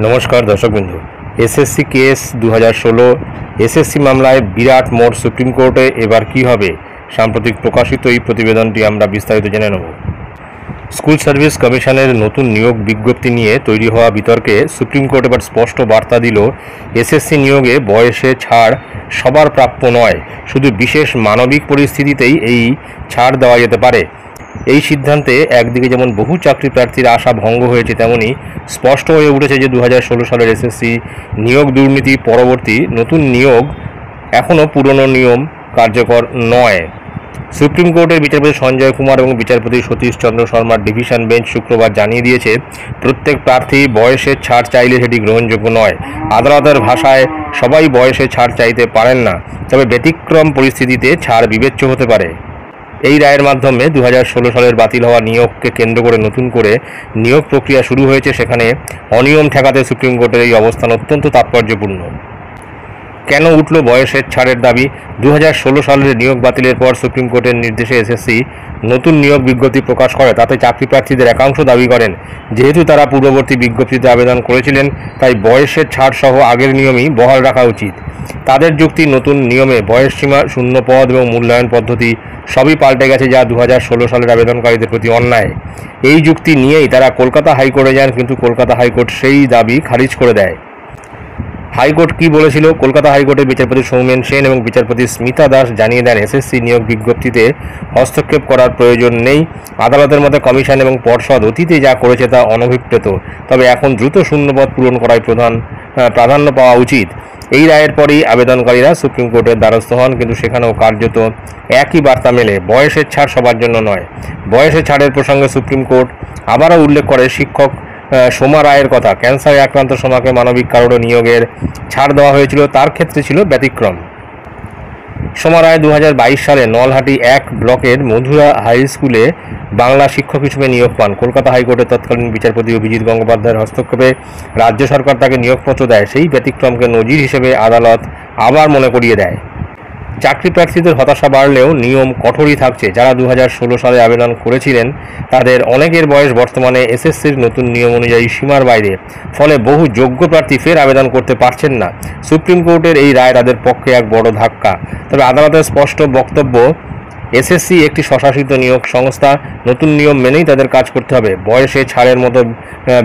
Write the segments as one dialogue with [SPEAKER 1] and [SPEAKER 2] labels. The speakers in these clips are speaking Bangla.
[SPEAKER 1] नमस्कार दर्शक बिंदु एसएससी केस 2016 एसएससी मामलाय बिराट मोड़ सुप्रीम कोर्टे एबार कि हबे साम्प्रतिक प्रकाशित এই প্রতিবেদনটি আমরা বিস্তারিত জেনে নেব। স্কুল সার্ভিস কমিশনের নতুন নিয়োগ বিজ্ঞপ্তি নিয়ে তৈরি হওয়া বিতর্কে সুপ্রিম কোর্ট এবার স্পষ্ট বার্তা দিল, এসএসসি নিয়োগে বয়সে ছাড় সবার প্রাপ্য নয়, শুধু বিশেষ মানবিক পরিস্থিতিতেই এই ছাড় দেওয়া যেতে পারে। এই সিদ্ধান্তে একদিকে যেমন বহু চাকরি প্রার্থীর আশা ভঙ্গ হয়েছে, তেমনি স্পষ্ট হয়ে উঠেছে যে 2016 সালের এসএসসি নিয়োগ দুর্নীতি পরবর্তী নতুন নিয়োগ এখনও পুরনো নিয়ম কার্যকর নয়। সুপ্রিম কোর্টের বিচারপতি সঞ্জয় কুমার এবং বিচারপতি সতীশ চন্দ্র শর্মার ডিভিশন বেঞ্চ শুক্রবার জানিয়ে দিয়েছে, প্রত্যেক প্রার্থী বয়সের ছাড় চাইলে সেটি গ্রহণযোগ্য নয়। আদালতের ভাষায় সবাই বয়সে ছাড় চাইতে পারেন না, তবে ব্যতিক্রম পরিস্থিতিতে ছাড় বিবেচ্য হতে পারে। এই রায়ের মাধ্যমে 2016 সালের বাতিল হওয়া নিয়োগকে কেন্দ্র করে নতুন করে নিয়োগ প্রক্রিয়া শুরু হয়েছে। সেখানে অনিয়ম ঠেকাতে সুপ্রিম কোর্টের এই অবস্থান অত্যন্ত তাৎপর্যপূর্ণ। কেন উঠল বয়সের ছাড়ের দাবি? 2016 সালের নিয়োগ বাতিলের পর সুপ্রিম কোর্টের নির্দেশে এসএসসি নতুন নিয়োগ বিজ্ঞপ্তি প্রকাশ করে। তাতে চাকরি প্রার্থীদের একাংশ দাবি করেন, যেহেতু তারা পূর্ববর্তী বিজ্ঞপ্তিতে আবেদন করেছিলেন, তাই বয়সের ছাড় সহ আগের নিয়মই বহাল রাখা উচিত। তাদের যুক্তি, নতুন নিয়মে বয়সসীমা, শূন্য পদ এবং মূল্যায়ন পদ্ধতি সবই পাল্টে গেছে, যা 2016 সালের আবেদনকারীদের প্রতি অন্যায়। এই যুক্তি নিয়েই তারা কলকাতা হাইকোর্টে যান, কিন্তু কলকাতা হাইকোর্ট সেই দাবি খারিজ করে দেয়। হাইকোর্ট কি বলেছিল? কলকাতা হাইকোর্টের বিচারপতি সৌমেন সেন এবং বিচারপতি স্মিতা দাস জানিয়ে দেন, এসএসসি নিয়োগ বিজ্ঞপ্তিতে হস্তক্ষেপ করার প্রয়োজন নেই। আদালতের মতে কমিশন এবং পর্ষদ অতীতে যা করেছে তা অনভিপ্রেত, তবে এখন দ্রুত শূন্যপদ পূরণ করাই প্রাধান্য পাওয়া উচিত। এই রায়ের পরই আবেদনকারীরা সুপ্রিম কোর্টের দ্বারস্থ হন, কিন্তু সেখানেও কার্যত একই বার্তা মেলে, বয়সের ছাড় সবার জন্য নয়। বয়সের ছাড়ের প্রসঙ্গে সুপ্রিম কোর্ট আবারও উল্লেখ করে শিক্ষক সোমা রায়ের কথা। ক্যান্সারে আক্রান্ত সোমাকে মানবিক কারণে নিয়োগের ছাড় দেওয়া হয়েছিল, তার ক্ষেত্রে ছিল ব্যতিক্রম। সোমা রায় 2022 সালে নলহাটি 1 ব্লকের মধুরা হাই স্কুলে বাংলা শিক্ষক হিসেবে নিয়োগ পান। কলকাতা হাইকোর্টের তৎকালীন বিচারপতি অভিজিৎ গঙ্গোপাধ্যায়ের হস্তক্ষেপে রাজ্য সরকার তাকে নিয়োগপত্র দেয়। সেই ব্যতিক্রমকে নজির হিসেবে আদালত আবার মনে করিয়ে দেয়। চাকরি প্রার্থীদের হতাশা বাড়লেও নিয়ম কঠোরই থাকছে। যারা 2016 সালে আবেদন করেছিলেন তাদের অনেকের বয়স বর্তমানে এসএসসির নতুন নিয়ম অনুযায়ী সীমার বাইরে, ফলে বহু যোগ্য প্রার্থী ফের আবেদন করতে পারছেন না। সুপ্রিম কোর্টের এই রায় তাদের পক্ষে এক বড় ধাক্কা। তবে আদালতের স্পষ্ট বক্তব্য, এসএসসি একটি স্বশাসিত নিয়োগ সংস্থা, নতুন নিয়ম মেনেই তাদের কাজ করতে হবে। বয়সে ছাড়ের মতো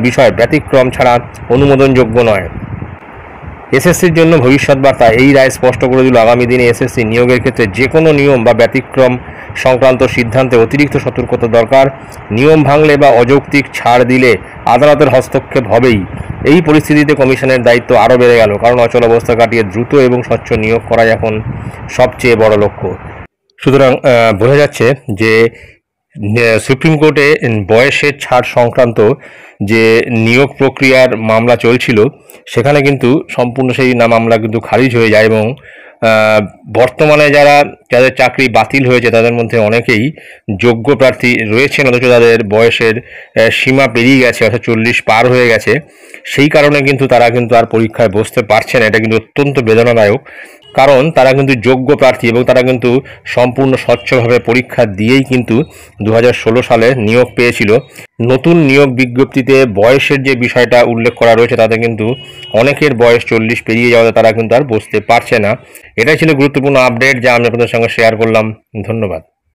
[SPEAKER 1] বিষয় ব্যতিক্রম ছাড়া অনুমোদনযোগ্য নয়। এসএসসির জন্য ভবিষ্যৎ বার্তা। এই রায় স্পষ্ট করে দিল, আগামী দিনে এসএসসি নিয়োগের ক্ষেত্রে যে কোনো নিয়ম বা ব্যতিক্রম সংক্রান্ত সিদ্ধান্তে অতিরিক্ত সতর্কতা দরকার। নিয়ম ভাঙলে বা অযৌক্তিক ছাড় দিলে আদালতের হস্তক্ষেপ হবেই। এই পরিস্থিতিতে কমিশনের দায়িত্ব আরও বেড়ে গেল, কারণ অচল অবস্থা কাটিয়ে দ্রুত এবং স্বচ্ছ নিয়োগ করাই এখন সবচেয়ে বড় লক্ষ্য। সুতরাং বোঝা যাচ্ছে যে সুপ্রিম কোর্টে বয়সের ছাড় সংক্রান্ত যে নিয়োগ প্রক্রিয়ার মামলা চলছিল, সেখানে কিন্তু সম্পূর্ণ সেই মামলা কিন্তু খারিজ হয়ে যায় এবং বর্তমানে যাদের চাকরি বাতিল হয়েছে তাদের মধ্যে অনেকেই যোগ্য প্রার্থী রয়েছেন, অথচ তাদের বয়সের সীমা পেরিয়ে গেছে, অর্থাৎ 40 পার হয়ে গেছে। সেই কারণে কিন্তু তারা কিন্তু আর পরীক্ষায় বসতে পারছে না। এটা কিন্তু অত্যন্ত বেদনাদায়ক, কারণ তারা কিন্তু যোগ্য প্রার্থী এবং তারা কিন্তু সম্পূর্ণ স্বচ্ছভাবে পরীক্ষা দিয়েই কিন্তু 2016 সালে নিয়োগ পেয়েছিল। নতুন নিয়োগ বিজ্ঞপ্তিতে বয়সের যে বিষয়টা উল্লেখ করা রয়েছে, তাতে কিন্তু অনেকের বয়স 40 পেরিয়ে যাওয়াতে তারা কিন্তু আর বসতে পারছে না। এটাই ছিল গুরুত্বপূর্ণ আপডেট, যা আমি আপনাদের সঙ্গে শেয়ার করলাম। ধন্যবাদ।